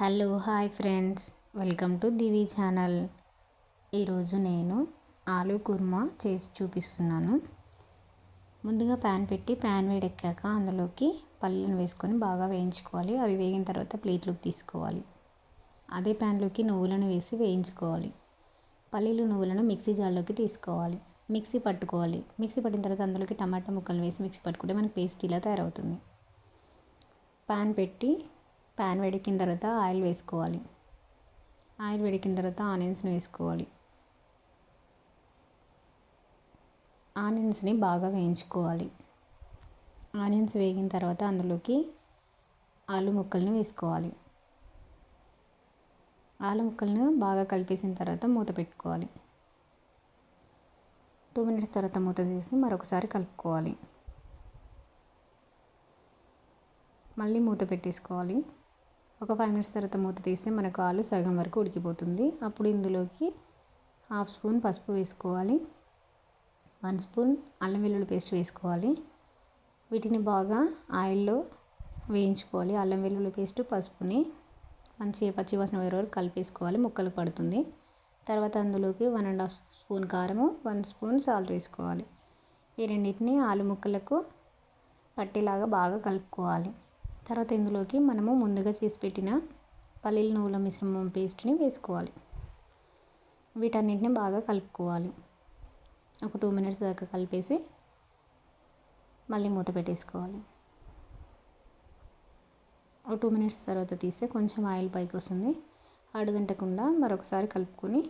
Hello hi friends, welcome to Divi channel. ఈరోజు నేను ఆలూ కుర్మా చేసి చూపిస్తున్నాను. ముందుగా ప్యాన్ పెట్టి ప్యాన్ వేడెక్కాక అందులోకి పల్లీలను వేసుకొని బాగా వేయించుకోవాలి. అవి వేగిన తర్వాత ప్లేట్లోకి తీసుకోవాలి. అదే ప్యాన్లోకి నువ్వులను వేసి వేయించుకోవాలి. పల్లీలు నువ్వులను మిక్సీ జార్లోకి తీసుకోవాలి. మిక్సీ పట్టుకోవాలి. మిక్సీ పట్టిన తర్వాత అందులోకి టమాటా ముక్కలు వేసి మిక్సీ పట్టుకుంటే మనకి పేస్ట్ ఇలా తయారవుతుంది. ప్యాన్ పెట్టి ప్యాన్ వేడెక్కిన తర్వాత ఆయిల్ వేసుకోవాలి. ఆయిల్ వేడెక్కిన తర్వాత ఆనియన్స్ని వేసుకోవాలి. ఆనియన్స్ని బాగా వేయించుకోవాలి. ఆనియన్స్ వేగిన తర్వాత అందులోకి ఆలు ముక్కల్ని వేసుకోవాలి. ఆలు ముక్కలను బాగా కలిపేసిన తర్వాత మూత పెట్టుకోవాలి. 2 మినిట్స్ తర్వాత మూత తీసి మరొకసారి కలుపుకోవాలి. మళ్ళీ మూత పెట్టేసుకోవాలి. ఒక 5 మినిట్స్ తర్వాత మూత తీస్తే మనకు ఆలు సగం వరకు ఉడికిపోతుంది. అప్పుడు ఇందులోకి 1/2 స్పూన్ పసుపు వేసుకోవాలి. 1 స్పూన్ అల్లం వెల్లుల్లి పేస్ట్ వేసుకోవాలి. వీటిని బాగా ఆయిల్లో వేయించుకోవాలి. అల్లం వెల్లుల్లి పేస్ట్ పసుపుని మంచి పచ్చివాసన పోయే వరకు కలిపేసుకోవాలి. ముక్కలు పడుతుంది. తర్వాత అందులోకి 1.5 స్పూన్ కారము, 1 స్పూన్ సాల్ట్ వేసుకోవాలి. ఈ రెండింటిని ఆలు ముక్కలకు పట్టేలాగా బాగా కలుపుకోవాలి. తర్వాత ఇందులోకి మనము ముందుగా చేసి పెట్టిన పల్లీల నువ్వుల మిశ్రమం పేస్ట్ని వేసుకోవాలి. వీటన్నిటిని బాగా కలుపుకోవాలి. ఒక 2 మినిట్స్ దాకా కలిపేసి మళ్ళీ మూత పెట్టేసుకోవాలి. ఒక 2 మినిట్స్ తర్వాత తీస్తే కొంచెం ఆయిల్ పైకి వస్తుంది. అడుగంటకుండా మరొకసారి కలుపుకొని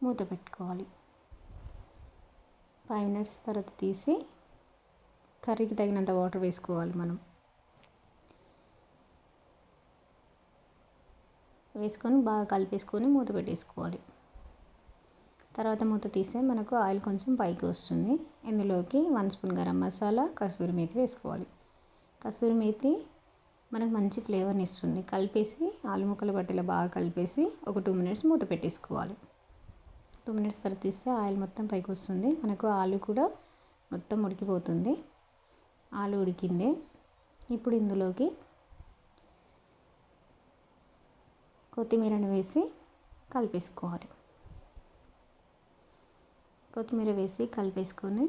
మూత పెట్టుకోవాలి. 5 మినిట్స్ తర్వాత తీసి కర్రీకి తగినంత వాటర్ వేసుకోవాలి. మనం వేసుకొని బాగా కలిపేసుకొని మూత పెట్టేసుకోవాలి. తర్వాత మూత తీస్తే మనకు ఆయిల్ కొంచెం పైకి వస్తుంది. ఇందులోకి 1 స్పూన్ గరం మసాలా, కసూరి మేతి వేసుకోవాలి. కసూరి మేతి మనకు మంచి ఫ్లేవర్ని ఇస్తుంది. కలిపేసి ఆలు ముక్కలు పట్టేలా బాగా కలిపేసి ఒక 2 మినిట్స్ మూత పెట్టేసుకోవాలి. 2 మినిట్స్ తర్వాత తీస్తే ఆయిల్ మొత్తం పైకి వస్తుంది. మనకు ఆలు కూడా మొత్తం ఉడికిపోతుంది. ఆలు ఉడికింది. ఇప్పుడు ఇందులోకి కొత్తిమీరని వేసి కలిపేసుకోవాలి. కొత్తిమీర వేసి కలిపేసుకొని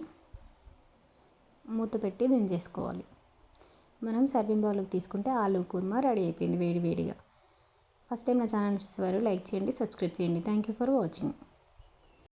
మూత పెట్టి దించేసుకోవాలి. మనం సర్వింగ్ బౌల్లోకి తీసుకుంటే ఆలు కుర్మా రెడీ అయిపోయింది వేడి వేడిగా. ఫస్ట్ టైం నా ఛానల్ చూసేవారు లైక్ చేయండి, సబ్స్క్రైబ్ చేయండి. Thank you for watching.